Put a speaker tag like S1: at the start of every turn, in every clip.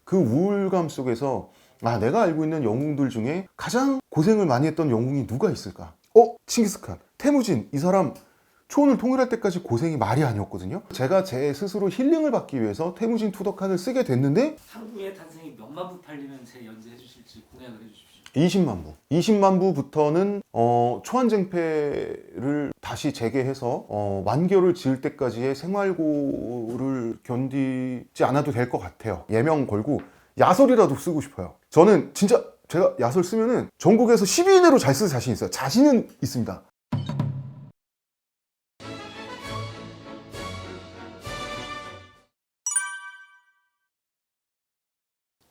S1: 그 우울감 속에서 내가 알고 있는 영웅들 중에 가장 고생을 많이 했던 영웅이 누가 있을까? 칭기스칸, 태무진. 이 사람 초원을 통일할 때까지 고생이 말이 아니었거든요. 제가 제 스스로 힐링을 받기 위해서 태무진 투더칸을 쓰게 됐는데
S2: 한국의 탄생이 몇만 부 팔리면 제 연재해 주실지 공약을 해주십시오.
S1: 20만 부. 20만 부부터는 초안쟁패를 다시 재개해서 완결을 지을 때까지의 생활고를 견디지 않아도 될 것 같아요. 예명 걸고 야설이라도 쓰고 싶어요. 저는 진짜 제가 야설 쓰면은 전국에서 10위 이내로 잘 쓸 자신 있어요. 자신은 있습니다.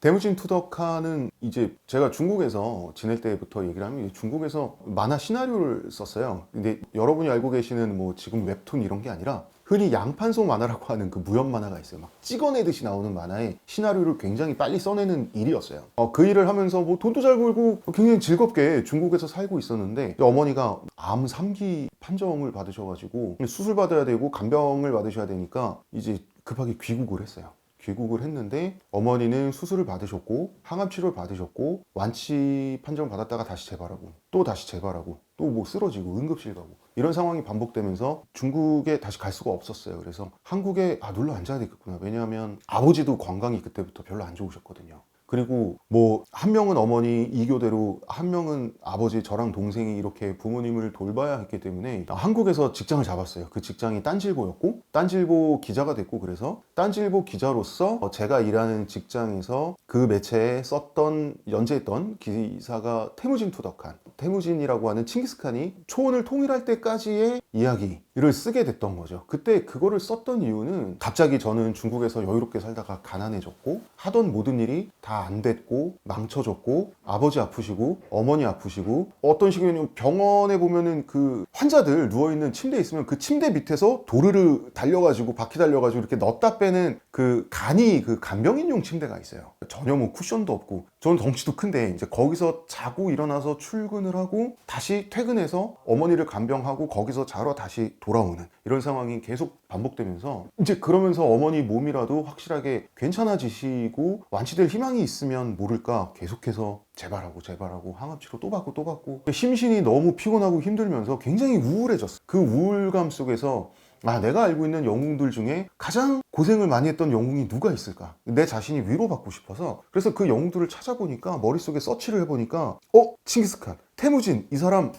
S1: 태무진 투더칸은 이제 제가 중국에서 지낼 때부터 얘기를 하면 중국에서 만화 시나리오를 썼어요. 근데 여러분이 알고 계시는 뭐 지금 웹툰 이런 게 아니라 흔히 양판소 만화라고 하는 그 무협 만화가 있어요. 막 찍어내듯이 나오는 만화에 시나리오를 굉장히 빨리 써내는 일이었어요. 그 일을 하면서 뭐 돈도 잘 벌고 굉장히 즐겁게 중국에서 살고 있었는데 어머니가 암 3기 판정을 받으셔가지고 수술 받아야 되고 간병을 받으셔야 되니까 이제 급하게 귀국을 했어요. 귀국을 했는데 어머니는 수술을 받으셨고 항암 치료를 받으셨고 완치 판정 받았다가 다시 재발하고 또 다시 재발하고 또 뭐 쓰러지고 응급실 가고 이런 상황이 반복되면서 중국에 다시 갈 수가 없었어요. 그래서 한국에 눌러 앉아야 되겠구나. 왜냐하면 아버지도 건강이 그때부터 별로 안 좋으셨거든요. 그리고 뭐 한 명은 어머니 이교대로 한 명은 아버지 저랑 동생이 이렇게 부모님을 돌봐야 했기 때문에 한국에서 직장을 잡았어요. 그 직장이 딴지일보였고 딴지일보 기자가 됐고 그래서 딴지일보 기자로서 제가 일하는 직장에서 그 매체에 썼던 연재했던 기사가 태무진 투더칸, 태무진이라고 하는 칭기스칸이 초원을 통일할 때까지의 이야기를 쓰게 됐던 거죠. 그때 그거를 썼던 이유는 갑자기 저는 중국에서 여유롭게 살다가 가난해졌고 하던 모든 일이 다 안 됐고 망쳐졌고 아버지 아프시고 어머니 아프시고 어떤 식이냐면 병원에 보면은 그 환자들 누워있는 침대에 있으면 그 침대 밑에서 도르르 달려가지고 바퀴 달려가지고 이렇게 넣었다 빼는 그 간이 그 간병인용 침대가 있어요. 전혀 뭐 쿠션도 없고 저는 덩치도 큰데 이제 거기서 자고 일어나서 출근을 하고 다시 퇴근해서 어머니를 간병하고 거기서 자러 다시 돌아오는 이런 상황이 계속 반복되면서 이제 그러면서 어머니 몸이라도 확실하게 괜찮아지시고 완치될 희망이 있으면 모를까 계속해서 재발하고 항암치료 또 받고 심신이 너무 피곤하고 힘들면서 굉장히 우울해졌어요. 그 우울감 속에서 내가 알고 있는 영웅들 중에 가장 고생을 많이 했던 영웅이 누가 있을까? 내 자신이 위로받고 싶어서 그래서 그 영웅들을 찾아보니까 머릿속에 서치를 해보니까 칭기스칸, 태무진. 이 사람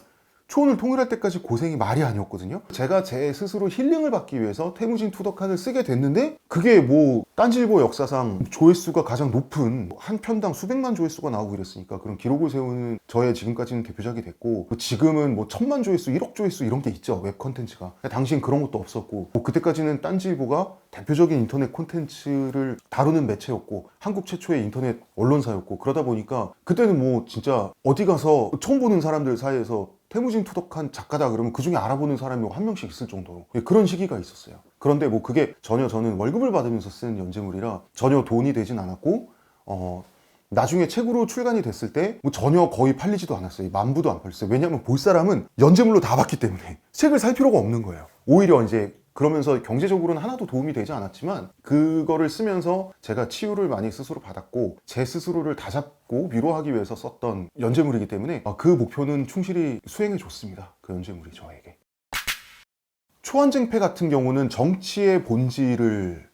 S1: 초원을 통일할 때까지 고생이 말이 아니었거든요. 제가 제 스스로 힐링을 받기 위해서 태무진 투더칸을 쓰게 됐는데 그게 뭐 딴지일보 역사상 조회수가 가장 높은 한 편당 수백만 조회수가 나오고 이랬으니까 그런 기록을 세우는 저의 지금까지는 대표작이 됐고 지금은 뭐 1000만 조회수, 1억 조회수 이런 게 있죠. 웹 콘텐츠가. 당시엔 그런 것도 없었고 그때까지는 딴지일보가 대표적인 인터넷 콘텐츠를 다루는 매체였고 한국 최초의 인터넷 언론사였고 그러다 보니까 그때는 뭐 진짜 어디 가서 처음 보는 사람들 사이에서 태무진 투더칸 작가다 그러면 그 중에 알아보는 사람이 한 명씩 있을 정도로 그런 시기가 있었어요. 그런데 뭐 그게 전혀 저는 월급을 받으면서 쓴 연재물이라 전혀 돈이 되진 않았고 나중에 책으로 출간이 됐을 때 뭐 전혀 거의 팔리지도 않았어요. 10,000부도 안 팔렸어요. 왜냐하면 볼 사람은 연재물로 다 봤기 때문에 책을 살 필요가 없는 거예요. 오히려 이제 그러면서 경제적으로는 하나도 도움이 되지 않았지만 그거를 쓰면서 제가 치유를 많이 스스로 받았고 제 스스로를 다잡고 위로하기 위해서 썼던 연재물이기 때문에 그 목표는 충실히 수행해 줬습니다. 그 연재물이 저에게. 초안쟁패 같은 경우는 정치의 본질을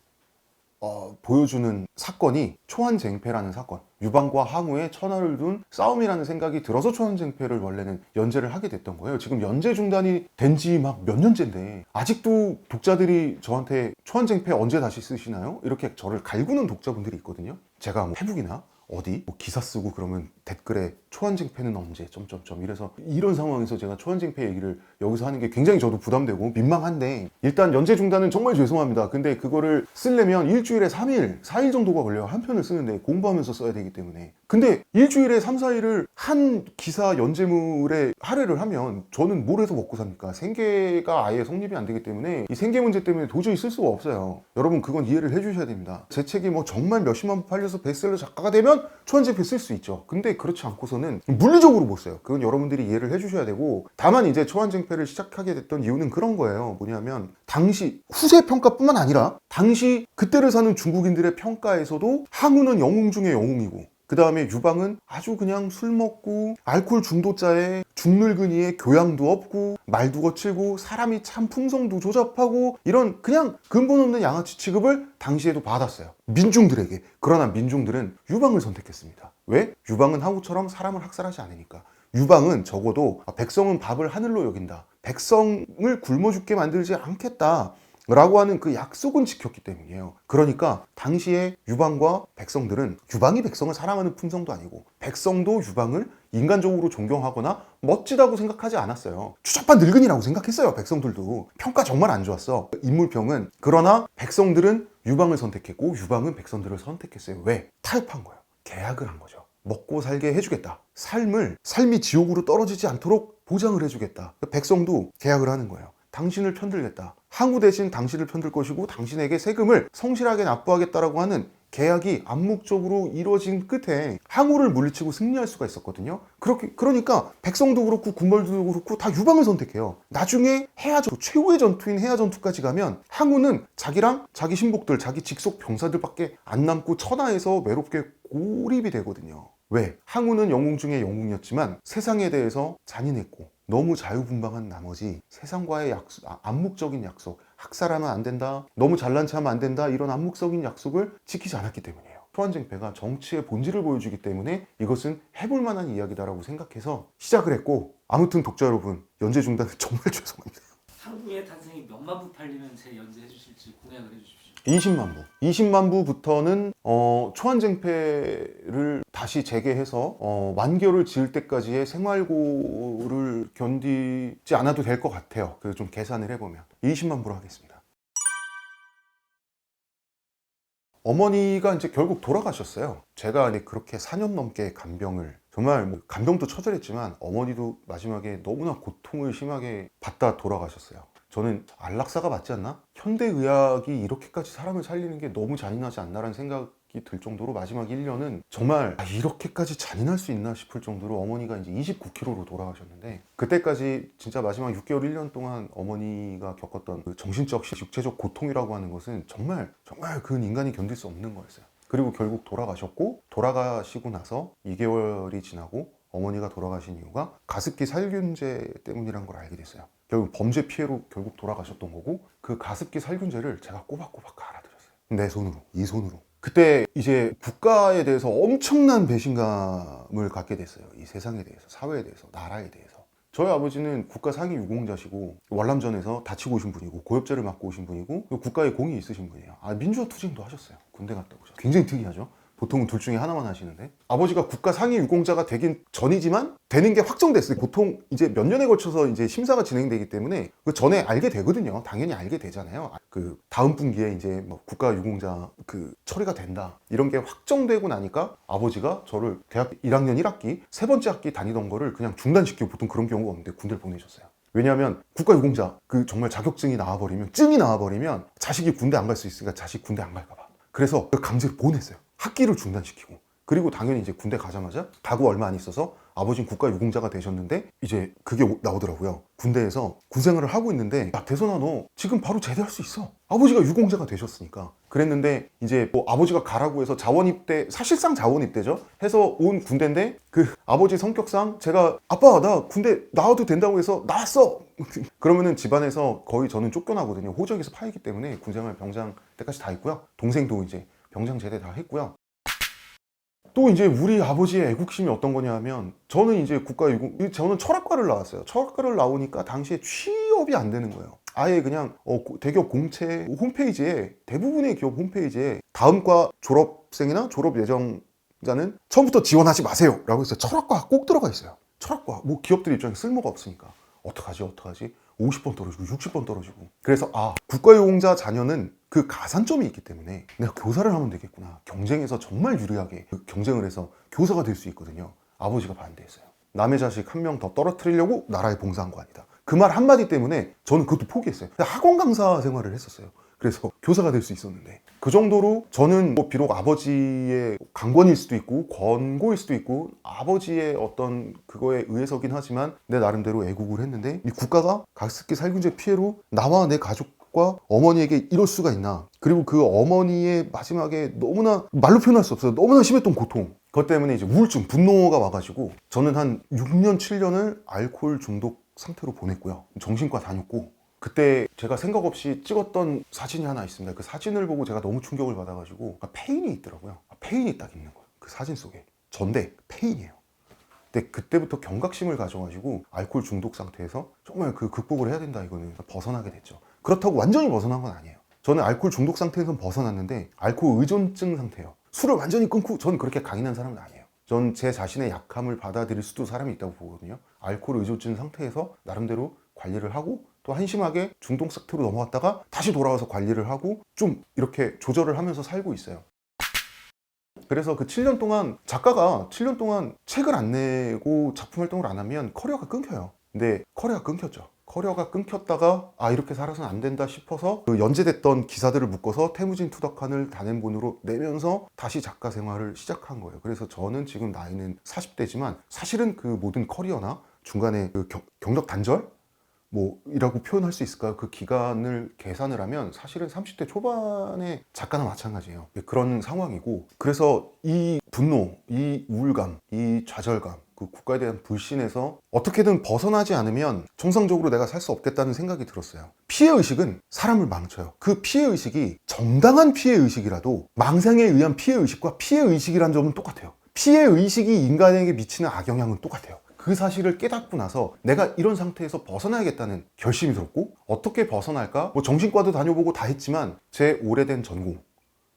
S1: 보여주는 사건이 초안쟁패라는 사건, 유방과 항우에 천하를 둔 싸움이라는 생각이 들어서 초안쟁패를 원래는 연재를 하게 됐던 거예요. 지금 연재 중단이 된 지 막 몇 년째인데 아직도 독자들이 저한테 초안쟁패 언제 다시 쓰시나요? 이렇게 저를 갈구는 독자분들이 있거든요. 제가 뭐 페북이나 어디 뭐 기사 쓰고 그러면 댓글에 초안쟁패는 언제 점점점 이래서 이런 상황에서 제가 초안쟁패 얘기를 여기서 하는 게 굉장히 저도 부담되고 민망한데 일단 연재 중단은 정말 죄송합니다. 근데 그거를 쓰려면 일주일에 3일, 4일 정도가 걸려요. 한 편을 쓰는데 공부하면서 써야 되기 때문에. 근데 일주일에 3, 4일을 한 기사 연재물에 할애를 하면 저는 뭘 해서 먹고 삽니까? 생계가 아예 성립이 안 되기 때문에 이 생계 문제 때문에 도저히 쓸 수가 없어요. 여러분 그건 이해를 해주셔야 됩니다. 제 책이 뭐 정말 몇십만 부 팔려서 베스트셀러 작가가 되면 그냥 초안쟁패 쓸 수 있죠. 근데 그렇지 않고서는 물리적으로 못 써요. 그건 여러분들이 이해를 해주셔야 되고, 다만 이제 초안쟁패를 시작하게 됐던 이유는 그런 거예요. 뭐냐면 당시 후세 평가뿐만 아니라 당시 그때를 사는 중국인들의 평가에서도 항우는 영웅 중에 영웅이고, 그 다음에 유방은 아주 그냥 술 먹고 알코올 중도자에 중늙은이에 교양도 없고 말도 거칠고 사람이 참 품성도 조잡하고 이런 그냥 근본 없는 양아치 취급을 당시에도 받았어요. 민중들에게. 그러나 민중들은 유방을 선택했습니다. 왜? 유방은 항우처럼 사람을 학살하지 않으니까. 유방은 적어도 백성은 밥을 하늘로 여긴다. 백성을 굶어 죽게 만들지 않겠다. 라고 하는 그 약속은 지켰기 때문이에요. 그러니까 당시에 유방과 백성들은, 유방이 백성을 사랑하는 품성도 아니고 백성도 유방을 인간적으로 존경하거나 멋지다고 생각하지 않았어요. 추잡한 늙은이라고 생각했어요. 백성들도. 평가 정말 안 좋았어. 인물평은. 그러나 백성들은 유방을 선택했고 유방은 백성들을 선택했어요. 왜? 타협한 거예요. 계약을 한 거죠. 먹고 살게 해주겠다. 삶이 지옥으로 떨어지지 않도록 보장을 해주겠다. 백성도 계약을 하는 거예요. 당신을 편들겠다. 항우 대신 당신을 편들 것이고 당신에게 세금을 성실하게 납부하겠다라고 하는 계약이 암묵적으로 이루어진 끝에 항우를 물리치고 승리할 수가 있었거든요. 그러니까 백성도 그렇고 군벌도 그렇고 다 유방을 선택해요. 나중에 최후의 전투인 해야 전투까지 가면 항우는 자기랑 자기 신복들, 자기 직속 병사들밖에 안 남고 천하에서 외롭게 고립이 되거든요. 왜? 항우는 영웅 중에 영웅이었지만 세상에 대해서 잔인했고 너무 자유분방한 나머지 세상과의 암묵적인 약속, 학살하면 안 된다, 너무 잘난 체하면 안 된다, 이런 암묵적인 약속을 지키지 않았기 때문이에요. 초안쟁패가 정치의 본질을 보여주기 때문에 이것은 해볼 만한 이야기다라고 생각해서 시작을 했고, 아무튼 독자 여러분, 연재 중단은 정말 죄송합니다.
S2: 항우의 탄생이 몇만 부 팔리면 제 연재해 주실지 공약을 해주십시오.
S1: 20만 부. 20만 부부터는 초안쟁패를 다시 재개해서 완결을 지을 때까지의 생활고를 견디지 않아도 될 것 같아요. 그래서 좀 계산을 해보면 20만 부로 하겠습니다. 어머니가 이제 결국 돌아가셨어요. 제가 그렇게 4년 넘게 간병을, 정말 간병도 처절했지만 어머니도 마지막에 너무나 고통을 심하게 받다 돌아가셨어요. 저는 안락사가 맞지 않나? 현대의학이 이렇게까지 사람을 살리는 게 너무 잔인하지 않나라는 생각이 들 정도로 마지막 1년은 정말 이렇게까지 잔인할 수 있나 싶을 정도로 어머니가 이제 29kg로 돌아가셨는데, 그때까지 진짜 마지막 6개월 1년 동안 어머니가 겪었던 그 정신적, 육체적 고통이라고 하는 것은 정말 그 인간이 견딜 수 없는 거였어요. 그리고 결국 돌아가셨고, 돌아가시고 나서 2개월이 지나고 어머니가 돌아가신 이유가 가습기 살균제 때문이란 걸 알게 됐어요. 결국 범죄 피해로 결국 돌아가셨던 거고, 그 가습기 살균제를 제가 꼬박꼬박 갈아드렸어요. 내 손으로, 이 손으로. 그때 이제 국가에 대해서 엄청난 배신감을 갖게 됐어요. 이 세상에 대해서, 사회에 대해서, 나라에 대해서. 저희 아버지는 국가 상위 유공자시고 월남전에서 다치고 오신 분이고 고엽제를 맞고 오신 분이고 국가에 공이 있으신 분이에요. 민주화 투쟁도 하셨어요. 군대 갔다 오셨어요. 굉장히 특이하죠. 보통은 둘 중에 하나만 하시는데, 아버지가 국가 상위 유공자가 되긴 전이지만 되는 게 확정됐어요. 보통 이제 몇 년에 걸쳐서 이제 심사가 진행되기 때문에 그 전에 알게 되거든요. 당연히 알게 되잖아요. 그 다음 분기에 이제 뭐 국가 유공자 그 처리가 된다, 이런 게 확정되고 나니까 아버지가 저를 대학 1학년 1학기 세 번째 학기 다니던 거를 그냥 중단시키고, 보통 그런 경우가 없는데 군대를 보내셨어요. 왜냐하면 국가 유공자 그 정말 자격증이 나와버리면, 증이 나와버리면 자식이 군대 안 갈 수 있으니까 자식 군대 안 갈까 봐. 그래서 강제로 보냈어요. 학기를 중단시키고. 그리고 당연히 이제 군대 가자마자 가고 얼마 안 있어서 아버지는 국가 유공자가 되셨는데, 이제 그게 나오더라고요. 군대에서 군생활을 하고 있는데, 야 대선아, 너 지금 바로 제대할 수 있어. 아버지가 유공자가 되셨으니까. 그랬는데 이제 뭐 아버지가 가라고 해서 자원입대, 사실상 자원입대죠, 해서 온 군대인데, 그 아버지 성격상 제가 아빠 나 군대 나와도 된다고 해서 나왔어 그러면은 집안에서 거의 저는 쫓겨나거든요. 호적에서 파이기 때문에 군생활 병장 때까지 다 했고요. 동생도 이제 병장 제대 다 했고요. 또 이제 우리 아버지의 애국심이 어떤 거냐면, 저는 이제 저는 철학과를 나왔어요. 철학과를 나오니까 당시에 취업이 안 되는 거예요. 아예 그냥 대기업 공채 홈페이지에, 대부분의 기업 홈페이지에 다음 과 졸업생이나 졸업 예정자는 처음부터 지원하지 마세요 라고 해서 철학과 꼭 들어가 있어요. 철학과, 뭐 기업들 입장에 쓸모가 없으니까 어떡하지 50번 떨어지고 60번 떨어지고. 그래서 국가유공자 자녀는 그 가산점이 있기 때문에 내가 교사를 하면 되겠구나, 경쟁에서 정말 유리하게 경쟁을 해서 교사가 될 수 있거든요. 아버지가 반대했어요. 남의 자식 한 명 더 떨어뜨리려고 나라에 봉사한 거 아니다. 그 말 한마디 때문에 저는 그것도 포기했어요. 학원 강사 생활을 했었어요. 그래서 교사가 될 수 있었는데 그 정도로 저는 뭐 비록 아버지의 강권일 수도 있고 권고일 수도 있고 아버지의 어떤 그거에 의해서긴 하지만 내 나름대로 애국을 했는데 이 국가가 가습기 살균제 피해로 나와 내 가족과 어머니에게 이럴 수가 있나. 그리고 그 어머니의 마지막에 너무나 말로 표현할 수 없어요. 너무나 심했던 고통. 그것 때문에 이제 우울증, 분노가 와가지고 저는 한 6년, 7년을 알코올 중독 상태로 보냈고요. 정신과 다녔고 그때 제가 생각 없이 찍었던 사진이 하나 있습니다. 그 사진을 보고 제가 너무 충격을 받아가지고 페인이 있더라고요. 페인이 딱 있는 거예요. 그 사진 속에. 전데 페인이에요. 근데 그때부터 경각심을 가져가지고 알코올 중독 상태에서 정말 그 극복을 해야 된다 이거는 벗어나게 됐죠. 그렇다고 완전히 벗어난 건 아니에요. 저는 알코올 중독 상태에서 벗어났는데 알코올 의존증 상태예요. 술을 완전히 끊고 저는 그렇게 강인한 사람은 아니에요. 전 제 자신의 약함을 받아들일 수도 사람이 있다고 보거든요. 알코올 의존증 상태에서 나름대로 관리를 하고 또 한심하게 중독 상태로 넘어갔다가 다시 돌아와서 관리를 하고 좀 이렇게 조절을 하면서 살고 있어요. 그래서 그 7년 동안 작가가 7년 동안 책을 안 내고 작품 활동을 안 하면 커리어가 끊겨요. 근데 커리어가 끊겼죠. 커리어가 끊겼다가 이렇게 살아서는 안 된다 싶어서 그 연재됐던 기사들을 묶어서 태무진 투덕한을 단행본으로 내면서 다시 작가 생활을 시작한 거예요. 그래서 저는 지금 나이는 40대지만 사실은 그 모든 커리어나 중간에 그 경력 단절? 이라고 표현할 수 있을까요? 그 기간을 계산을 하면 사실은 30대 초반의 작가나 마찬가지예요. 그런 상황이고 그래서 이 분노, 이 우울감, 이 좌절감 그 국가에 대한 불신에서 어떻게든 벗어나지 않으면 정상적으로 내가 살 수 없겠다는 생각이 들었어요. 피해의식은 사람을 망쳐요. 그 피해의식이 정당한 피해의식이라도 망상에 의한 피해의식과 피해의식이란 점은 똑같아요. 피해의식이 인간에게 미치는 악영향은 똑같아요. 그 사실을 깨닫고 나서 내가 이런 상태에서 벗어나야겠다는 결심이 들었고 어떻게 벗어날까? 정신과도 다녀보고 다 했지만 제 오래된 전공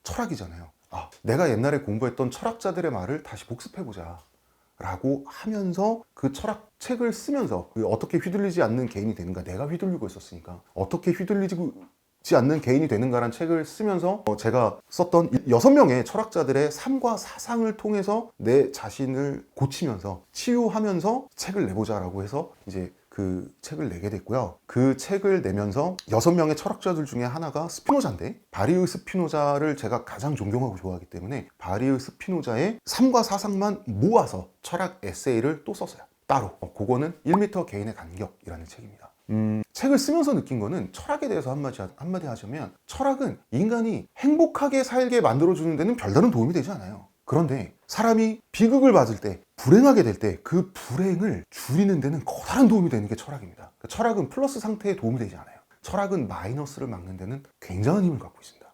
S1: 철학이잖아요. 내가 옛날에 공부했던 철학자들의 말을 다시 복습해보자 라고 하면서 그 철학 책을 쓰면서 어떻게 휘둘리지 않는 개인이 되는가, 내가 휘둘리고 있었으니까 어떻게 휘둘리지 않는 개인이 되는가라는 책을 쓰면서 제가 썼던 6명의 철학자들의 삶과 사상을 통해서 내 자신을 고치면서 치유하면서 책을 내보자라고 해서 이제 그 책을 내게 됐고요. 그 책을 내면서 6명의 철학자들 중에 하나가 스피노자인데 바리흐 스피노자를 제가 가장 존경하고 좋아하기 때문에 바리흐 스피노자의 삶과 사상만 모아서 철학 에세이를 또 썼어요. 따로. 그거는 1m 개인의 간격이라는 책입니다. 책을 쓰면서 느낀 거는 철학에 대해서 한마디 하자면 철학은 인간이 행복하게 살게 만들어주는 데는 별다른 도움이 되지 않아요. 그런데 사람이 비극을 맞을 때, 불행하게 될 때 그 불행을 줄이는 데는 커다란 도움이 되는 게 철학입니다. 철학은 플러스 상태에 도움이 되지 않아요. 철학은 마이너스를 막는 데는 굉장한 힘을 갖고 있습니다.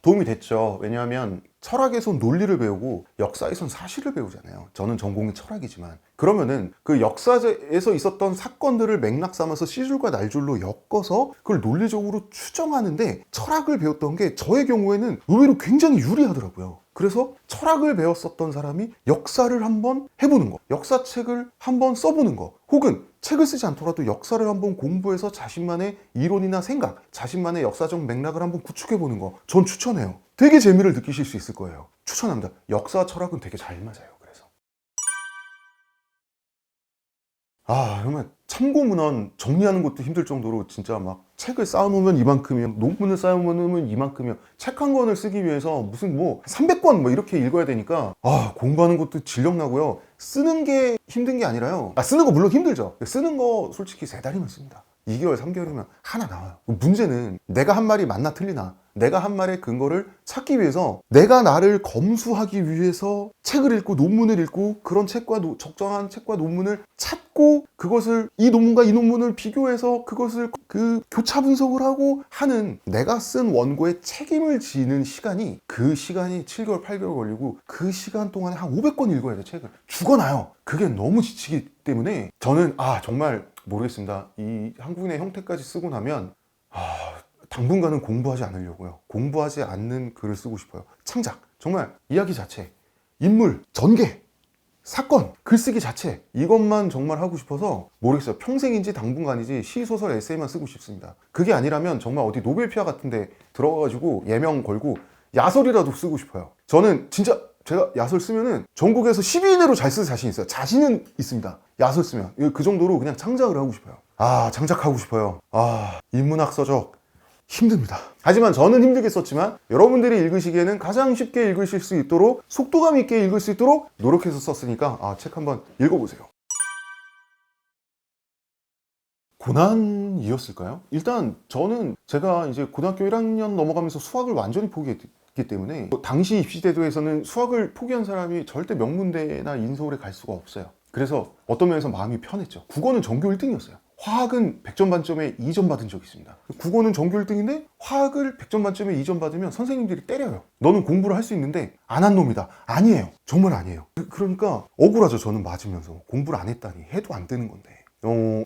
S1: 도움이 됐죠. 왜냐하면 철학에선 논리를 배우고 역사에선 사실을 배우잖아요. 저는 전공이 철학이지만 그러면은 그 역사에서 있었던 사건들을 맥락 삼아서 C줄과 날줄로 엮어서 그걸 논리적으로 추정하는데 철학을 배웠던 게 저의 경우에는 의외로 굉장히 유리하더라고요. 그래서 철학을 배웠었던 사람이 역사를 한번 해보는 거, 역사책을 한번 써보는 거, 혹은 책을 쓰지 않더라도 역사를 한번 공부해서 자신만의 이론이나 생각, 자신만의 역사적 맥락을 한번 구축해보는 거 전 추천해요. 되게 재미를 느끼실 수 있을 거예요. 추천합니다. 역사 철학은 되게 잘 맞아요. 그래서 정말 참고문헌 정리하는 것도 힘들 정도로 진짜 막 책을 쌓아놓으면 이만큼이요, 논문을 쌓아놓으면 이만큼이요. 책 한 권을 쓰기 위해서 무슨 300권 이렇게 읽어야 되니까 공부하는 것도 질력나고요. 쓰는 게 힘든 게 아니라요. 쓰는 거 물론 힘들죠. 쓰는 거 솔직히 3달이면 씁니다. 2개월, 3개월이면 하나 나와요. 문제는 내가 한 말이 맞나 틀리나, 내가 한 말의 근거를 찾기 위해서 내가 나를 검수하기 위해서 책을 읽고 논문을 읽고 그런 적정한 책과 논문을 찾고 그것을 이 논문과 이 논문을 비교해서 그것을 그 교차 분석을 하고 하는 내가 쓴 원고에 책임을 지는 시간이 그 시간이 7개월, 8개월 걸리고 그 시간 동안에 한 500권 읽어야 돼. 책을 죽어나요. 그게 너무 지치기 때문에 저는 정말 모르겠습니다. 이 한국인의 형태까지 쓰고 나면 당분간은 공부하지 않으려고요. 공부하지 않는 글을 쓰고 싶어요. 창작, 정말 이야기 자체, 인물, 전개, 사건, 글쓰기 자체 이것만 정말 하고 싶어서 모르겠어요. 평생인지 당분간인지 시소설 에세이만 쓰고 싶습니다. 그게 아니라면 정말 어디 노벨피아 같은 데 들어가가지고 예명 걸고 야설이라도 쓰고 싶어요. 저는 진짜 제가 야설 쓰면은 전국에서 10위 이내로 잘 쓸 자신 있어요. 자신은 있습니다. 야설 쓰면 그 정도로 그냥 창작을 하고 싶어요. 장착하고 싶어요. 인문학 서적 힘듭니다. 하지만 저는 힘들게 썼지만 여러분들이 읽으시기에는 가장 쉽게 읽으실 수 있도록 속도감 있게 읽을 수 있도록 노력해서 썼으니까 책 한번 읽어보세요. 고난이었을까요? 일단 저는 제가 이제 고등학교 1학년 넘어가면서 수학을 완전히 포기했기 때문에 당시 입시제도에서는 수학을 포기한 사람이 절대 명문대나 인서울에 갈 수가 없어요. 그래서 어떤 면에서 마음이 편했죠. 국어는 전교 1등이었어요. 화학은 100점 만점에 2점 받은 적이 있습니다. 국어는 전교 1등인데 화학을 100점 만점에 2점 받으면 선생님들이 때려요. 너는 공부를 할 수 있는데 안 한 놈이다. 아니에요. 정말 아니에요. 그러니까 억울하죠. 저는 맞으면서 공부를 안 했다니. 해도 안 되는 건데.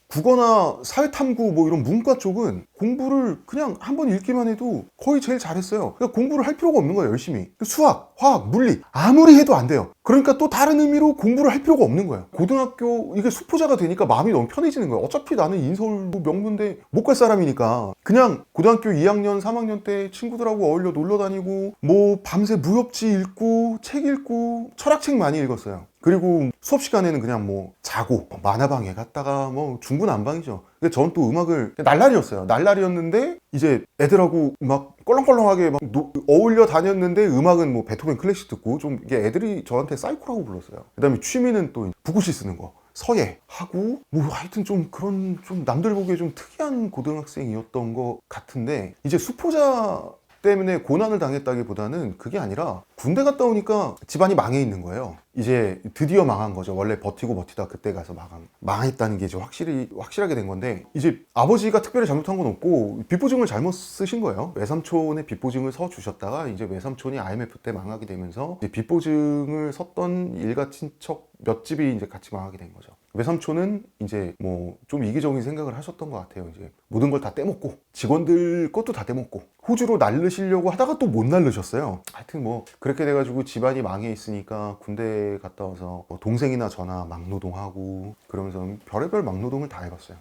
S1: 국어나 사회탐구 뭐 이런 문과 쪽은 공부를 그냥 한번 읽기만 해도 거의 제일 잘했어요. 그러니까 공부를 할 필요가 없는 거예요. 열심히. 수학, 화학, 물리 아무리 해도 안 돼요. 그러니까 또 다른 의미로 공부를 할 필요가 없는 거예요. 고등학교 이게 수포자가 되니까 마음이 너무 편해지는 거예요. 어차피 나는 인서울 명문대 못 갈 사람이니까 그냥 고등학교 2학년 3학년 때 친구들하고 어울려 놀러 다니고 뭐 밤새 무협지 읽고 책 읽고 철학책 많이 읽었어요. 그리고 수업 시간에는 그냥 뭐 자고 만화방에 갔다가 뭐 중구난방이죠. 근데 저는 또 음악을 날라리였어요. 날라리였는데 이제 애들하고 막 껄렁껄렁하게 막 어울려 다녔는데 음악은 뭐 베토벤 클래식 듣고 좀 이게 애들이 저한테 사이코라고 불렀어요. 그다음에 취미는 또 붓글씨 쓰는 거. 서예 하고 뭐 하여튼 좀 그런 좀 남들 보기에 좀 특이한 고등학생이었던 것 같은데 이제 수포자 때문에 고난을 당했다기보다는 그게 아니라 군대 갔다 오니까 집안이 망해 있는 거예요. 이제 드디어 망한 거죠. 원래 버티고 버티다 그때 가서 망했다는 게 이제 확실하게 된 건데 이제 아버지가 특별히 잘못한 건 없고 빚보증을 잘못 쓰신 거예요. 외삼촌의 빚보증을 서 주셨다가 이제 외삼촌이 IMF 때 망하게 되면서 이제 빚보증을 섰던 일가 친척 몇 집이 이제 같이 망하게 된 거죠. 외삼촌은 이제 뭐 좀 이기적인 생각을 하셨던 것 같아요. 이제 모든 걸 다 떼먹고 직원들 것도 다 떼먹고 호주로 날르시려고 하다가 또 못 날르셨어요. 하여튼 뭐 그렇게 돼가지고 집안이 망해 있으니까 군대 갔다 와서 뭐 동생이나 저나 막노동하고 그러면서 별의별 막노동을 다 해봤어요.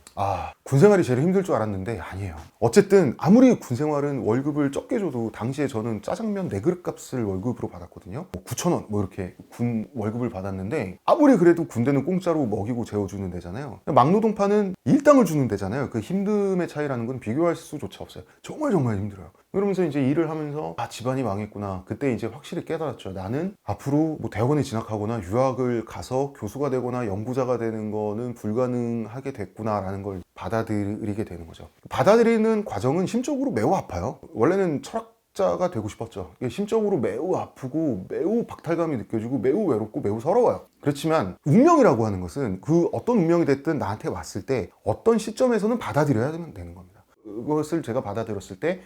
S1: 군생활이 제일 힘들 줄 알았는데 아니에요. 어쨌든 아무리 군생활은 월급을 적게 줘도 당시에 저는 짜장면 4그릇 값을 월급으로 받았거든요. 9,000원 뭐 이렇게 군 월급을 받았는데 아무리 그래도 군대는 공짜로 먹이고 재워주는 데잖아요. 막노동파는 일당을 주는 데잖아요. 그 힘듦의 차이라는 건 비교할 수조차 없어요. 정말 힘들어요. 그러면서 이제 일을 하면서 집안이 망했구나. 그때 이제 확실히 깨달았죠. 나는 앞으로 뭐 대학원에 진학하거나 유학을 가서 교수가 되거나 연구자가 되는 거는 불가능하게 됐구나라는 걸 받아들이게 되는 거죠. 받아들이는 과정은 심적으로 매우 아파요. 원래는 철학자가 되고 싶었죠. 심적으로 매우 아프고 매우 박탈감이 느껴지고 매우 외롭고 매우 서러워요. 그렇지만 운명이라고 하는 것은 그 어떤 운명이 됐든 나한테 왔을 때 어떤 시점에서는 받아들여야 되는 겁니다. 그것을 제가 받아들였을 때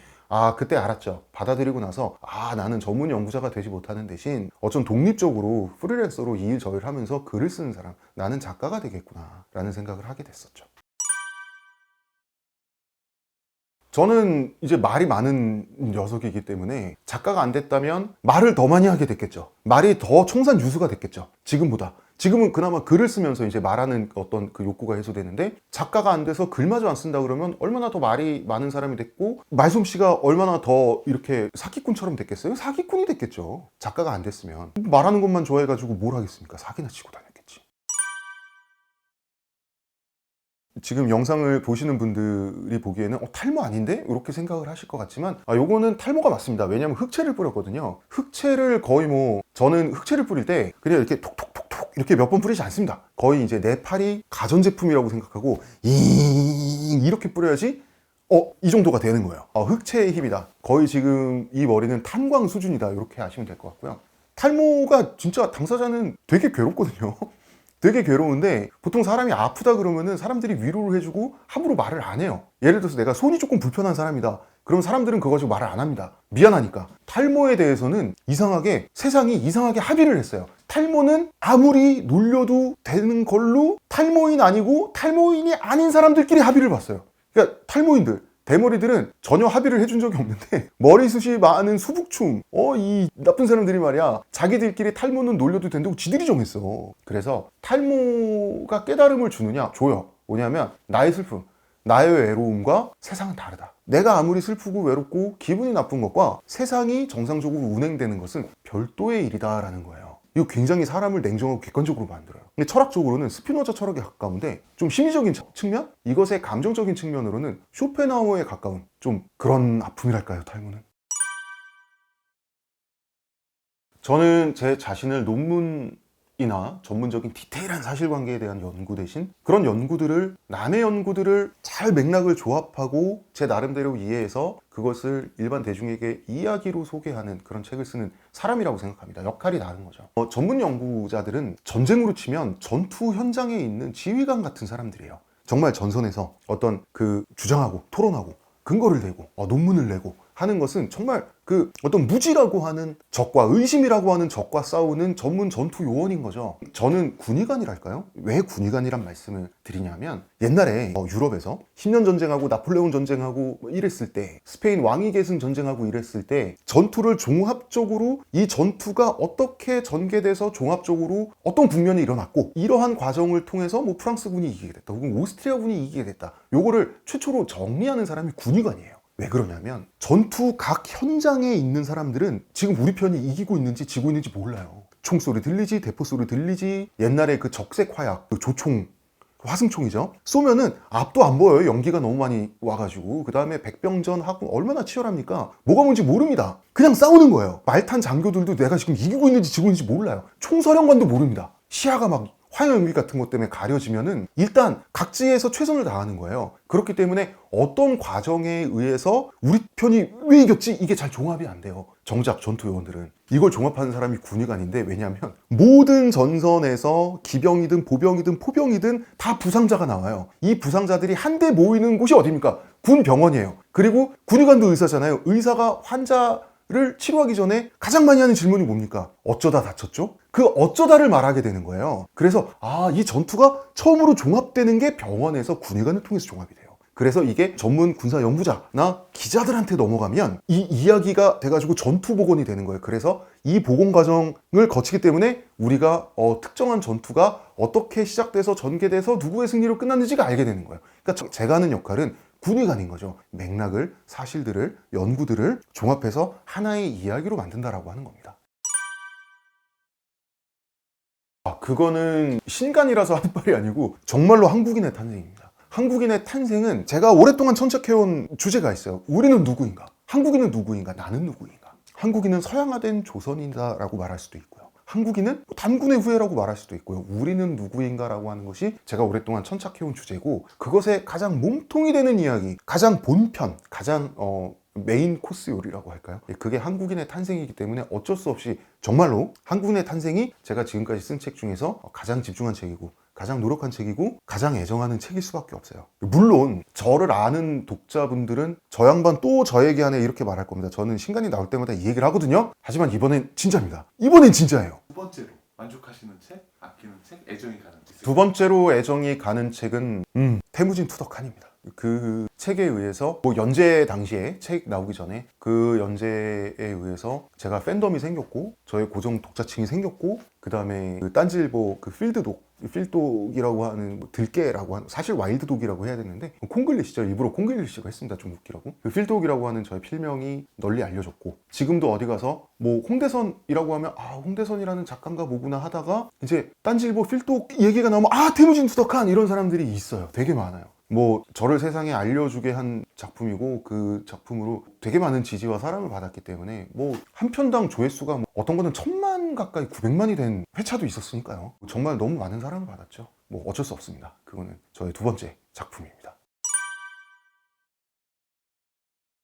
S1: 그때 알았죠. 받아들이고 나서 나는 전문 연구자가 되지 못하는 대신 어쩜 독립적으로 프리랜서로 이 일 저 일 하면서 글을 쓰는 사람, 나는 작가가 되겠구나 라는 생각을 하게 됐었죠. 저는 이제 말이 많은 녀석이기 때문에 작가가 안 됐다면 말을 더 많이 하게 됐겠죠. 말이 더 총산유수가 됐겠죠. 지금보다. 지금은 그나마 글을 쓰면서 이제 말하는 어떤 그 욕구가 해소되는데 작가가 안 돼서 글마저 안 쓴다 그러면 얼마나 더 말이 많은 사람이 됐고 말솜씨가 얼마나 더 이렇게 사기꾼처럼 됐겠어요? 사기꾼이 됐겠죠. 작가가 안 됐으면 말하는 것만 좋아해가지고 뭘 하겠습니까? 사기나 치고 다녔겠지. 지금 영상을 보시는 분들이 보기에는 탈모 아닌데? 이렇게 생각을 하실 것 같지만 요거는 탈모가 맞습니다. 왜냐면 흑채를 뿌렸거든요. 흑채를 거의 저는 흑채를 뿌릴 때 그냥 이렇게 톡톡톡톡 이렇게 몇 번 뿌리지 않습니다. 거의 이제 내 팔이 가전제품이라고 생각하고 이렇게 뿌려야지 이 정도가 되는 거예요. 흑채의 힘이다. 거의 지금 이 머리는 탄광 수준이다. 이렇게 아시면 될 것 같고요. 탈모가 진짜 당사자는 되게 괴롭거든요. 되게 괴로운데 보통 사람이 아프다 그러면은 사람들이 위로를 해주고 함부로 말을 안 해요. 예를 들어서 내가 손이 조금 불편한 사람이다. 그럼 사람들은 그거 가지고 말을 안 합니다. 미안하니까. 탈모에 대해서는 세상이 이상하게 합의를 했어요. 탈모는 아무리 놀려도 되는 걸로 탈모인 아니고 탈모인이 아닌 사람들끼리 합의를 봤어요. 그러니까 탈모인들 대머리들은 전혀 합의를 해준 적이 없는데 머리숱이 많은 수북충 이 나쁜 사람들이 말이야 자기들끼리 탈모는 놀려도 된다고 지들이 정했어. 그래서 탈모가 깨달음을 주느냐? 줘요. 뭐냐면 나의 슬픔, 나의 외로움과 세상은 다르다. 내가 아무리 슬프고 외롭고 기분이 나쁜 것과 세상이 정상적으로 운행되는 것은 별도의 일이다라는 거예요. 이거 굉장히 사람을 냉정하고 객관적으로 만들어요. 근데 철학적으로는 스피노자 철학에 가까운데 좀 심리적인 측면? 이것의 감정적인 측면으로는 쇼펜하우어에 가까운 좀 그런 아픔이랄까요, 탈모는. 저는 제 자신을 논문이나 전문적인 디테일한 사실관계에 대한 연구 대신 그런 연구들을, 남의 연구들을 잘 맥락을 조합하고 제 나름대로 이해해서 그것을 일반 대중에게 이야기로 소개하는 그런 책을 쓰는 사람이라고 생각합니다. 역할이 다른 거죠. 전문 연구자들은 전쟁으로 치면 전투 현장에 있는 지휘관 같은 사람들이에요. 정말 전선에서 어떤 그 주장하고 토론하고 근거를 대고 논문을 내고 하는 것은 정말 그 어떤 무지라고 하는 적과, 의심이라고 하는 적과 싸우는 전문 전투 요원인 거죠. 저는 군의관이랄까요? 왜 군의관이란 말씀을 드리냐면, 옛날에 유럽에서 10년 전쟁하고 나폴레옹 전쟁하고 이랬을 때, 스페인 왕위 계승 전쟁하고 이랬을 때 전투를 종합적으로, 이 전투가 어떻게 전개돼서 종합적으로 어떤 국면이 일어났고, 이러한 과정을 통해서 뭐 프랑스군이 이기게 됐다 혹은 오스트리아군이 이기게 됐다, 요거를 최초로 정리하는 사람이 군의관이에요. 왜 그러냐면 전투 각 현장에 있는 사람들은 지금 우리 편이 이기고 있는지 지고 있는지 몰라요. 총소리 들리지, 대포소리 들리지, 옛날에 그 적색 화약, 그 조총, 화승총이죠. 쏘면은 앞도 안 보여요. 연기가 너무 많이 와가지고. 그 다음에 백병전하고 얼마나 치열합니까? 뭐가 뭔지 모릅니다. 그냥 싸우는 거예요. 말탄 장교들도 내가 지금 이기고 있는지 지고 있는지 몰라요. 총사령관도 모릅니다. 시야가 막 화염연기 같은 것 때문에 가려지면은 일단 각지에서 최선을 다하는 거예요. 그렇기 때문에 어떤 과정에 의해서 우리 편이 왜 이겼지? 이게 잘 종합이 안 돼요. 정작 전투 요원들은. 이걸 종합하는 사람이 군의관인데, 왜냐하면 모든 전선에서 기병이든 보병이든 포병이든 다 부상자가 나와요. 이 부상자들이 한데 모이는 곳이 어디입니까? 군 병원이에요. 그리고 군의관도 의사잖아요. 의사가 환자를 치료하기 전에 가장 많이 하는 질문이 뭡니까? 어쩌다 다쳤죠? 그 어쩌다를 말하게 되는 거예요. 그래서 이 전투가 처음으로 종합되는 게 병원에서 군의관을 통해서 종합이 돼요. 그래서 이게 전문 군사 연구자나 기자들한테 넘어가면 이 이야기가 돼가지고 전투 복원이 되는 거예요. 그래서 이 복원 과정을 거치기 때문에 우리가 특정한 전투가 어떻게 시작돼서 전개돼서 누구의 승리로 끝났는지가 알게 되는 거예요. 그러니까 제가 하는 역할은 군의관인 거죠. 맥락을, 사실들을, 연구들을 종합해서 하나의 이야기로 만든다라고 하는 겁니다. 그거는 신간이라서 하는 말이 아니고 정말로 한국인의 탄생입니다. 한국인의 탄생은 제가 오랫동안 천착해온 주제가 있어요. 우리는 누구인가? 한국인은 누구인가? 나는 누구인가? 한국인은 서양화된 조선인다라고 말할 수도 있고요. 한국인은 단군의 후예라고 말할 수도 있고요. 우리는 누구인가라고 하는 것이 제가 오랫동안 천착해온 주제고, 그것의 가장 몸통이 되는 이야기, 가장 본편, 가장 메인 코스 요리라고 할까요? 그게 한국인의 탄생이기 때문에 어쩔 수 없이 정말로 한국인의 탄생이 제가 지금까지 쓴 책 중에서 가장 집중한 책이고, 가장 노력한 책이고, 가장 애정하는 책일 수밖에 없어요. 물론 저를 아는 독자분들은 저 양반 또 저 얘기하네 이렇게 말할 겁니다. 저는 신간이 나올 때마다 이 얘기를 하거든요. 하지만 이번엔 진짜입니다. 이번엔 진짜예요.
S3: 두 번째로 만족하시는 책, 아끼는 책, 애정이 가는 책.
S1: 두 번째로 애정이 가는 책은 태무진 투덕한입니다. 그 책에 의해서 연재 당시에 책 나오기 전에 그 연재에 의해서 제가 팬덤이 생겼고, 저의 고정 독자층이 생겼고, 그 다음에 그 딴지일보 그 필독이라고 하는 들깨라고 하는, 사실 와일드독이라고 해야 되는데 콩글리시죠. 일부러 콩글리시가 했습니다. 좀 웃기라고. 그 필독이라고 하는 저의 필명이 널리 알려졌고, 지금도 어디 가서 뭐 홍대선이라고 하면 홍대선이라는 작가인가 뭐구나 하다가 이제 딴지일보 필독 얘기가 나오면 태무진 투덕한 이런 사람들이 있어요. 되게 많아요. 뭐 저를 세상에 알려주게 한 작품이고, 그 작품으로 되게 많은 지지와 사랑을 받았기 때문에 뭐 한 편당 조회수가 어떤 거는 1000만 가까이 900만이 된 회차도 있었으니까요. 정말 너무 많은 사랑을 받았죠. 뭐 어쩔 수 없습니다. 그거는 저의 두 번째 작품입니다.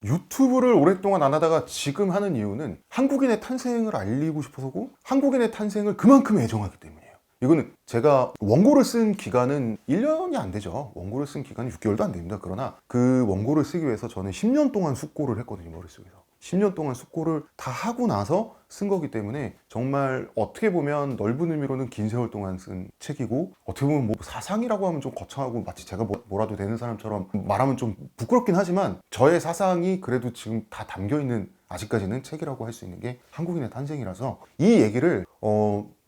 S1: 유튜브를 오랫동안 안 하다가 지금 하는 이유는 한국인의 탄생을 알리고 싶어서고, 한국인의 탄생을 그만큼 애정하기 때문이에요. 이거는 제가 원고를 쓴 기간은 1년이 안 되죠. 원고를 쓴 기간이 6개월도 안 됩니다. 그러나 그 원고를 쓰기 위해서 저는 10년 동안 숙고를 했거든요. 머릿속에서 10년 동안 숙고를 다 하고 나서 쓴 거기 때문에 정말 어떻게 보면 넓은 의미로는 긴 세월 동안 쓴 책이고, 어떻게 보면 뭐 사상이라고 하면 좀 거창하고 마치 제가 뭐라도 되는 사람처럼 말하면 좀 부끄럽긴 하지만, 저의 사상이 그래도 지금 다 담겨있는, 아직까지는 책이라고 할 수 있는 게 한국인의 탄생이라서, 이 얘기를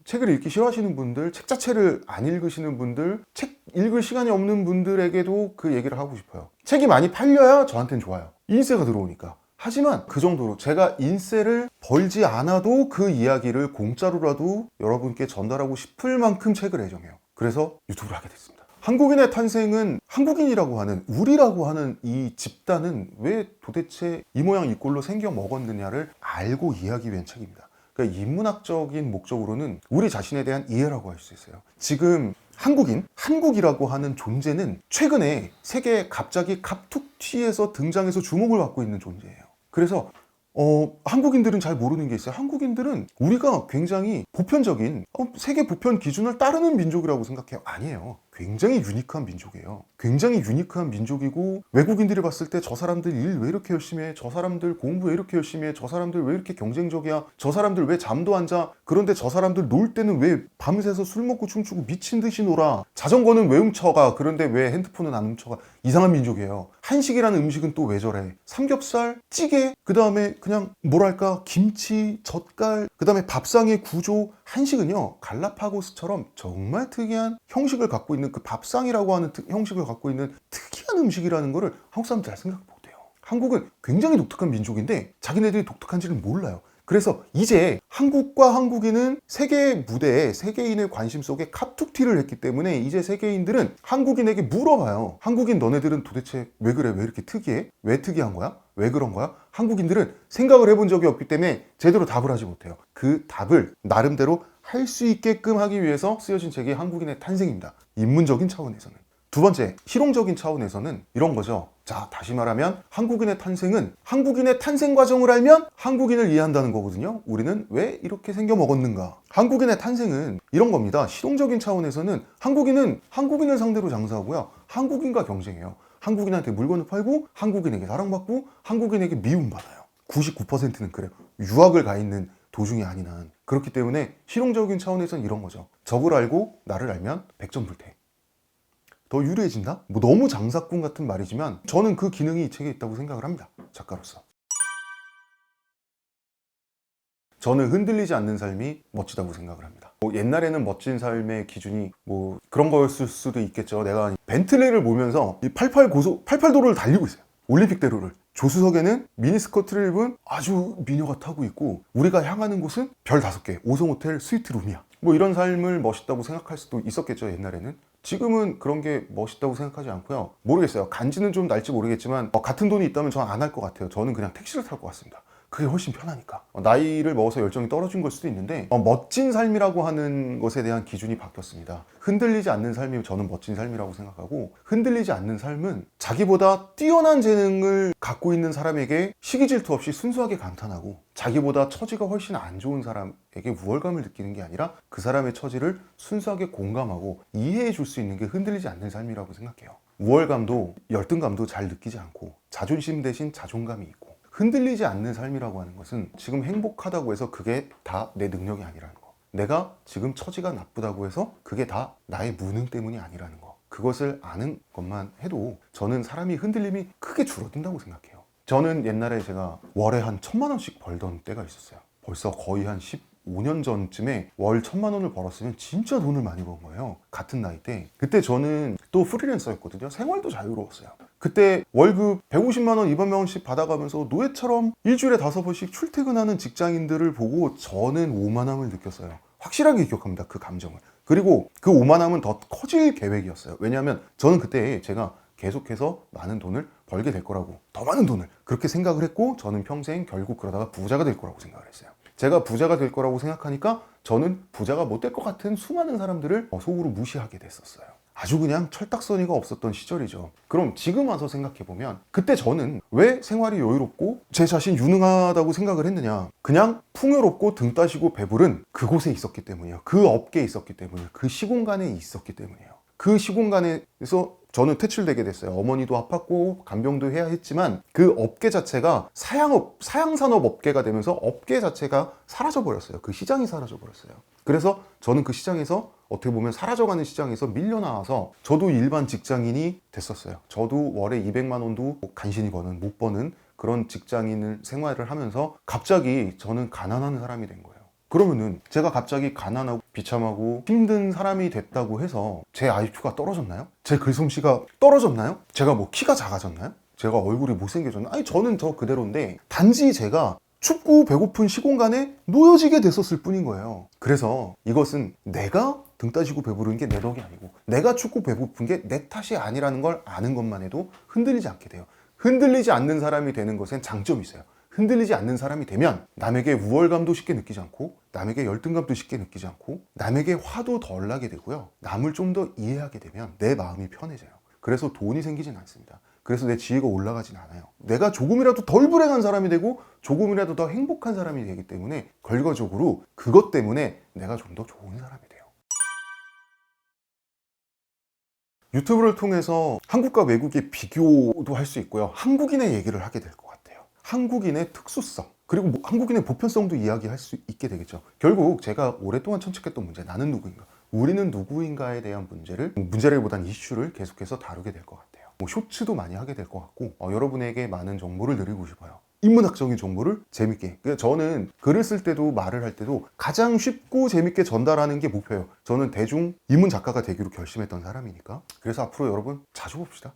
S1: 책을 읽기 싫어하시는 분들, 책 자체를 안 읽으시는 분들, 책 읽을 시간이 없는 분들에게도 그 얘기를 하고 싶어요. 책이 많이 팔려야 저한테는 좋아요. 인세가 들어오니까. 하지만 그 정도로 제가 인세를 벌지 않아도 그 이야기를 공짜로라도 여러분께 전달하고 싶을 만큼 책을 애정해요. 그래서 유튜브를 하게 됐습니다. 한국인의 탄생은 한국인이라고 하는 우리라고 하는 이 집단은 왜 도대체 이 모양 이 꼴로 생겨 먹었느냐를 알고 이해하기 위한 책입니다. 그러니까 인문학적인 목적으로는 우리 자신에 대한 이해라고 할 수 있어요. 지금 한국이라고 하는 존재는 최근에 세계에 갑자기 갑툭튀해서 등장해서 주목을 받고 있는 존재예요. 그래서 한국인들은 잘 모르는 게 있어요. 한국인들은 우리가 굉장히 보편적인 세계 보편 기준을 따르는 민족이라고 생각해요. 아니에요. 굉장히 유니크한 민족이에요. 굉장히 유니크한 민족이고 외국인들이 봤을 때 저 사람들 일 왜 이렇게 열심히 해? 저 사람들 공부 왜 이렇게 열심히 해? 저 사람들 왜 이렇게 경쟁적이야? 저 사람들 왜 잠도 안 자? 그런데 저 사람들 놀 때는 왜 밤새서 술 먹고 춤추고 미친 듯이 놀아? 자전거는 왜 훔쳐가? 그런데 왜 핸드폰은 안 훔쳐가? 이상한 민족이에요. 한식이라는 음식은 또 왜 저래? 삼겹살, 찌개, 그 다음에 그냥 뭐랄까 김치, 젓갈, 그 다음에 밥상의 구조. 한식은요 갈라파고스처럼 정말 특이한 형식을 갖고 있는 그 밥상이라고 하는 형식을 갖고 있는 특이한 음식이라는 거를 한국 사람들 잘 생각 못해요. 한국은 굉장히 독특한 민족인데 자기네들이 독특한지를 몰라요. 그래서 이제 한국과 한국인은 세계 무대에 세계인의 관심 속에 카툭튀를 했기 때문에 이제 세계인들은 한국인에게 물어봐요. 한국인 너네들은 도대체 왜 그래? 왜 이렇게 특이해? 왜 특이한 거야? 왜 그런 거야? 한국인들은 생각을 해본 적이 없기 때문에 제대로 답을 하지 못해요. 그 답을 나름대로 할 수 있게끔 하기 위해서 쓰여진 책이 한국인의 탄생입니다. 인문적인 차원에서는. 두 번째, 실용적인 차원에서는 이런 거죠. 자, 다시 말하면 한국인의 탄생은 한국인의 탄생 과정을 알면 한국인을 이해한다는 거거든요. 우리는 왜 이렇게 생겨 먹었는가? 한국인의 탄생은 이런 겁니다. 실용적인 차원에서는 한국인은 한국인을 상대로 장사하고요. 한국인과 경쟁해요. 한국인한테 물건을 팔고 한국인에게 사랑받고 한국인에게 미움받아요. 99%는 그래요. 유학을 가 있는 도중에 아닌 한. 그렇기 때문에 실용적인 차원에서는 이런 거죠. 적을 알고 나를 알면 백전불태. 더 유리해진다? 뭐 너무 장사꾼 같은 말이지만 저는 그 기능이 이 책에 있다고 생각을 합니다. 작가로서. 저는 흔들리지 않는 삶이 멋지다고 생각을 합니다. 옛날에는 멋진 삶의 기준이 그런 거였을 수도 있겠죠. 내가 벤틀리를 몰면서 이 88도로를 달리고 있어요. 올림픽대로를. 조수석에는 미니스커트를 입은 아주 미녀가 타고 있고 우리가 향하는 곳은 별 5개, 5성 호텔 스위트룸이야. 이런 삶을 멋있다고 생각할 수도 있었겠죠, 옛날에는. 지금은 그런 게 멋있다고 생각하지 않고요. 모르겠어요. 간지는 좀 날지 모르겠지만 같은 돈이 있다면 저는 안 할 것 같아요. 저는 그냥 택시를 탈 것 같습니다. 그게 훨씬 편하니까. 나이를 먹어서 열정이 떨어진 걸 수도 있는데 멋진 삶이라고 하는 것에 대한 기준이 바뀌었습니다. 흔들리지 않는 삶이 저는 멋진 삶이라고 생각하고 흔들리지 않는 삶은 자기보다 뛰어난 재능을 갖고 있는 사람에게 시기 질투 없이 순수하게 감탄하고 자기보다 처지가 훨씬 안 좋은 사람에게 우월감을 느끼는 게 아니라 그 사람의 처지를 순수하게 공감하고 이해해 줄 수 있는 게 흔들리지 않는 삶이라고 생각해요. 우월감도 열등감도 잘 느끼지 않고 자존심 대신 자존감이 있고 흔들리지 않는 삶이라고 하는 것은 지금 행복하다고 해서 그게 다 내 능력이 아니라는 거. 내가 지금 처지가 나쁘다고 해서 그게 다 나의 무능 때문이 아니라는 거. 그것을 아는 것만 해도 저는 사람이 흔들림이 크게 줄어든다고 생각해요. 저는 옛날에 제가 월에 한 1,000만 원씩 벌던 때가 있었어요. 벌써 거의 한 15년 전쯤에 월 1,000만 원을 벌었으면 진짜 돈을 많이 번 거예요. 같은 나이 때. 그때 저는 또 프리랜서였거든요. 생활도 자유로웠어요. 그때 월급 150만 원, 200만 원씩 받아가면서 노예처럼 일주일에 5번씩 출퇴근하는 직장인들을 보고 저는 오만함을 느꼈어요. 확실하게 기억합니다. 그 감정을. 그리고 그 오만함은 더 커질 계획이었어요. 왜냐하면 저는 그때 제가 계속해서 많은 돈을 벌게 될 거라고, 더 많은 돈을 그렇게 생각을 했고 저는 평생 결국 그러다가 부자가 될 거라고 생각을 했어요. 제가 부자가 될 거라고 생각하니까 저는 부자가 못 될 것 같은 수많은 사람들을 속으로 무시하게 됐었어요. 아주 그냥 철딱서니가 없었던 시절이죠. 그럼 지금 와서 생각해보면 그때 저는 왜 생활이 여유롭고 제 자신 유능하다고 생각을 했느냐. 그냥 풍요롭고 등 따시고 배부른 그곳에 있었기 때문이에요. 그 업계에 있었기 때문이에요. 그 시공간에 있었기 때문이에요. 그 시공간에서 저는 퇴출되게 됐어요. 어머니도 아팠고 간병도 해야 했지만 그 업계 자체가 사양산업 업계가 되면서 업계 자체가 사라져버렸어요. 그 시장이 사라져버렸어요. 그래서 저는 그 시장에서 어떻게 보면 사라져가는 시장에서 밀려나와서 저도 일반 직장인이 됐었어요. 저도 월에 200만 원도 간신히 버는, 못 버는 그런 직장인 생활을 하면서 갑자기 저는 가난한 사람이 된 거예요. 그러면은 제가 갑자기 가난하고 비참하고 힘든 사람이 됐다고 해서 제 IQ가 떨어졌나요? 제 글솜씨가 떨어졌나요? 제가 키가 작아졌나요? 제가 얼굴이 못생겨졌나? 아니 저는 저 그대로인데 단지 제가 춥고 배고픈 시공간에 놓여지게 됐었을 뿐인 거예요. 그래서 이것은 내가 등 따지고 배부른 게 내 덕이 아니고 내가 춥고 배고픈 게 내 탓이 아니라는 걸 아는 것만 해도 흔들리지 않게 돼요. 흔들리지 않는 사람이 되는 것엔 장점이 있어요. 흔들리지 않는 사람이 되면 남에게 우월감도 쉽게 느끼지 않고 남에게 열등감도 쉽게 느끼지 않고 남에게 화도 덜 나게 되고요. 남을 좀 더 이해하게 되면 내 마음이 편해져요. 그래서 돈이 생기진 않습니다. 그래서 내 지위가 올라가진 않아요. 내가 조금이라도 덜 불행한 사람이 되고 조금이라도 더 행복한 사람이 되기 때문에 결과적으로 그것 때문에 내가 좀 더 좋은 사람이 돼요. 유튜브를 통해서 한국과 외국의 비교도 할 수 있고요. 한국인의 얘기를 하게 될 것 같아요. 한국인의 특수성 그리고 한국인의 보편성도 이야기할 수 있게 되겠죠. 결국 제가 오랫동안 천착했던 문제 나는 누구인가 우리는 누구인가에 대한 문제라기보단 이슈를 계속해서 다루게 될 것 같아요. 쇼츠도 많이 하게 될 것 같고 여러분에게 많은 정보를 드리고 싶어요. 인문학적인 정보를 재밌게. 저는 글을 쓸 때도 말을 할 때도 가장 쉽고 재밌게 전달하는 게 목표예요. 저는 대중 인문 작가가 되기로 결심했던 사람이니까. 그래서 앞으로 여러분 자주 봅시다.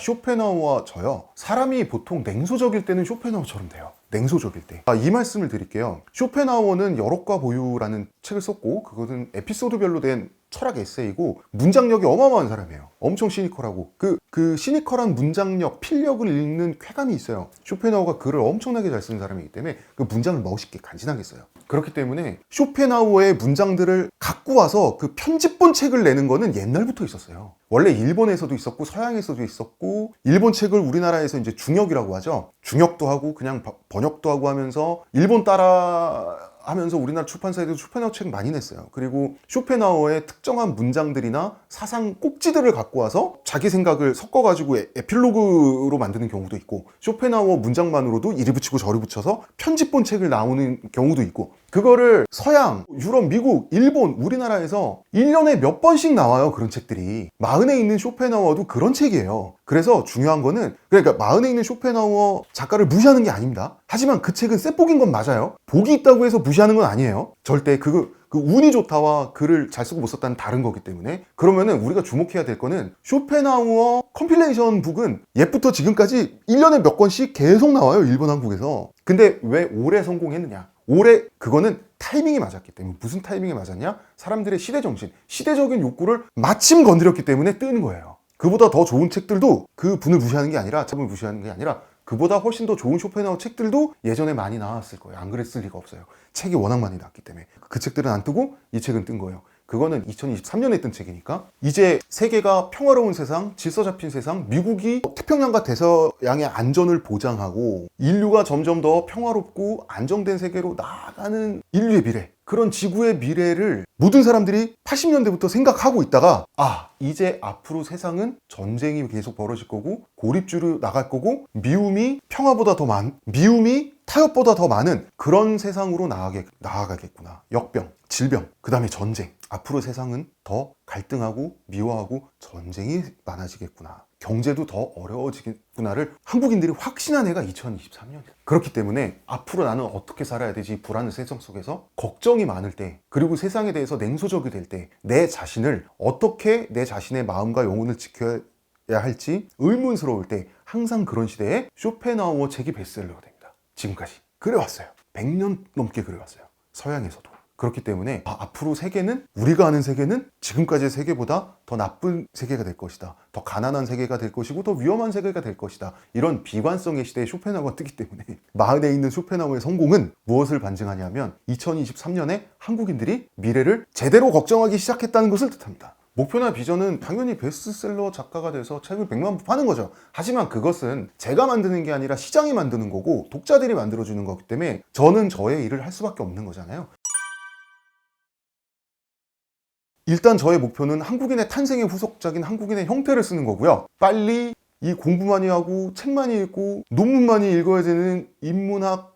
S1: 쇼펜하우와 저요. 사람이 보통 냉소적일 때는 쇼펜하우처럼 돼요. 냉소적일 때. 이 말씀을 드릴게요. 쇼펜하우어는 여력과 보유라는 책을 썼고 그것은 에피소드별로 된 철학 에세이고 문장력이 어마어마한 사람이에요. 엄청 시니컬하고 그 시니컬한 문장력, 필력을 읽는 쾌감이 있어요. 쇼펜하우어가 글을 엄청나게 잘 쓰는 사람이기 때문에 그 문장을 멋있게 간지나게 써요. 그렇기 때문에 쇼펜하우어의 문장들을 갖고 와서 그 편집본 책을 내는 거는 옛날부터 있었어요. 원래 일본에서도 있었고 서양에서도 있었고 일본 책을 우리나라에서 이제 중역이라고 하죠. 중역도 하고 그냥 번역도 하고 하면서 일본 따라 하면서 우리나라 출판사에도 쇼펜하우어 책 많이 냈어요. 그리고 쇼펜하우어의 특정한 문장들이나 사상 꼭지들을 갖고 와서 자기 생각을 섞어가지고 에필로그로 만드는 경우도 있고 쇼펜하우어 문장만으로도 이리 붙이고 저리 붙여서 편집본 책을 나오는 경우도 있고 그거를 서양, 유럽, 미국, 일본, 우리나라에서 1년에 몇 번씩 나와요. 그런 책들이. 마흔에 있는 쇼펜하우어도 그런 책이에요. 그래서 중요한 거는 그러니까 마흔에 있는 쇼펜하우어 작가를 무시하는 게 아닙니다. 하지만 그 책은 쎄복인 건 맞아요. 복이 있다고 해서 무시하는 건 아니에요. 절대 그 운이 좋다와 글을 잘 쓰고 못 썼다는 다른 거기 때문에 그러면은 우리가 주목해야 될 거는 쇼펜하우어 컴필레이션 북은 옛부터 지금까지 1년에 몇 권씩 계속 나와요. 일본 한국에서. 근데 왜 올해 성공했느냐? 올해 그거는 타이밍이 맞았기 때문에. 무슨 타이밍이 맞았냐? 사람들의 시대정신, 시대적인 욕구를 마침 건드렸기 때문에 뜨는 거예요. 그보다 더 좋은 책들도 그 분을 무시하는 게 아니라 저분을 무시하는 게 아니라 그보다 훨씬 더 좋은 쇼펜하우어 책들도 예전에 많이 나왔을 거예요. 안 그랬을 리가 없어요. 책이 워낙 많이 나왔기 때문에. 그 책들은 안 뜨고 이 책은 뜬 거예요. 그거는 2023년에 뜬 책이니까 이제 세계가 평화로운 세상, 질서 잡힌 세상, 미국이 태평양과 대서양의 안전을 보장하고 인류가 점점 더 평화롭고 안정된 세계로 나아가는 인류의 미래, 그런 지구의 미래를 모든 사람들이 80년대부터 생각하고 있다가 이제 앞으로 세상은 전쟁이 계속 벌어질 거고 고립주로 나갈 거고 미움이 타협보다 더 많은 그런 세상으로 나아가겠구나. 역병, 질병, 그 다음에 전쟁. 앞으로 세상은 더 갈등하고 미워하고 전쟁이 많아지겠구나. 경제도 더 어려워지겠구나를 한국인들이 확신한 해가 2023년이에요. 그렇기 때문에 앞으로 나는 어떻게 살아야 되지? 불안한 세상 속에서 걱정이 많을 때 그리고 세상에 대해서 냉소적이 될 때 내 자신을 어떻게 내 자신의 마음과 영혼을 지켜야 할지 의문스러울 때 항상 그런 시대에 쇼펜하우어 책이 베스트셀러가 됩니다. 지금까지 그래왔어요. 100년 넘게 그래왔어요. 서양에서도. 그렇기 때문에 앞으로 세계는 우리가 아는 세계는 지금까지의 세계보다 더 나쁜 세계가 될 것이다. 더 가난한 세계가 될 것이고 더 위험한 세계가 될 것이다. 이런 비관성의 시대에 쇼펜하우어가 뜨기 때문에 마흔에 있는 쇼펜하우어의 성공은 무엇을 반증하냐면 2023년에 한국인들이 미래를 제대로 걱정하기 시작했다는 것을 뜻합니다. 목표나 비전은 당연히 베스트셀러 작가가 돼서 책을 100만 부 파는 거죠. 하지만 그것은 제가 만드는 게 아니라 시장이 만드는 거고 독자들이 만들어주는 거기 때문에 저는 저의 일을 할 수밖에 없는 거잖아요. 일단 저의 목표는 한국인의 탄생의 후속작인 한국인의 형태를 쓰는 거고요. 빨리 이 공부 많이 하고 책 많이 읽고 논문 많이 읽어야 되는 인문학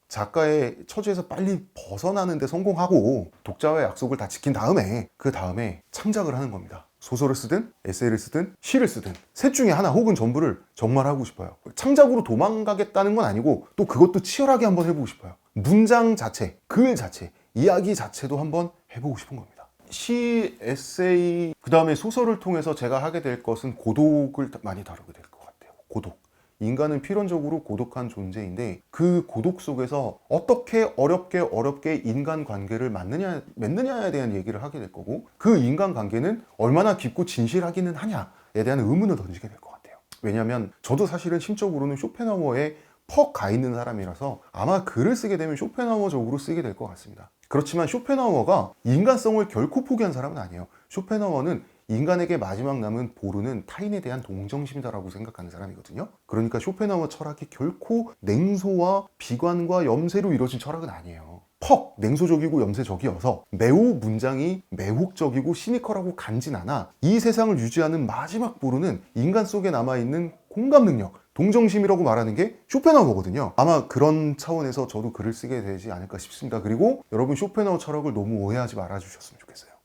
S1: 작가의 처지에서 빨리 벗어나는 데 성공하고 독자와의 약속을 다 지킨 다음에 그 다음에 창작을 하는 겁니다. 소설을 쓰든 에세이를 쓰든 시를 쓰든 셋 중에 하나 혹은 전부를 정말 하고 싶어요. 창작으로 도망가겠다는 건 아니고 또 그것도 치열하게 한번 해보고 싶어요. 문장 자체, 글 자체, 이야기 자체도 한번 해보고 싶은 겁니다. 시, 에세이, 그 다음에 소설을 통해서 제가 하게 될 것은 고독을 많이 다루게 될 것 같아요. 고독. 인간은 필연적으로 고독한 존재인데 그 고독 속에서 어떻게 어렵게 인간관계를 맺느냐에 대한 얘기를 하게 될 거고 그 인간관계는 얼마나 깊고 진실하기는 하냐에 대한 의문을 던지게 될 것 같아요. 왜냐하면 저도 사실은 심적으로는 쇼펜하우어에 퍽 가 있는 사람이라서 아마 글을 쓰게 되면 쇼펜하우어적으로 쓰게 될 것 같습니다. 그렇지만 쇼펜하우어가 인간성을 결코 포기한 사람은 아니에요. 쇼펜하우어는 인간에게 마지막 남은 보루는 타인에 대한 동정심이다라고 생각하는 사람이거든요. 그러니까 쇼펜하우어 철학이 결코 냉소와 비관과 염세로 이루어진 철학은 아니에요. 퍽 냉소적이고 염세적이어서 매우 문장이 매혹적이고 시니컬하고 간지나나 이 세상을 유지하는 마지막 보루는 인간 속에 남아있는 공감 능력, 동정심이라고 말하는 게 쇼펜하우어거든요. 아마 그런 차원에서 저도 글을 쓰게 되지 않을까 싶습니다. 그리고 여러분 쇼펜하우어 철학을 너무 오해하지 말아주셨으면 좋겠어요.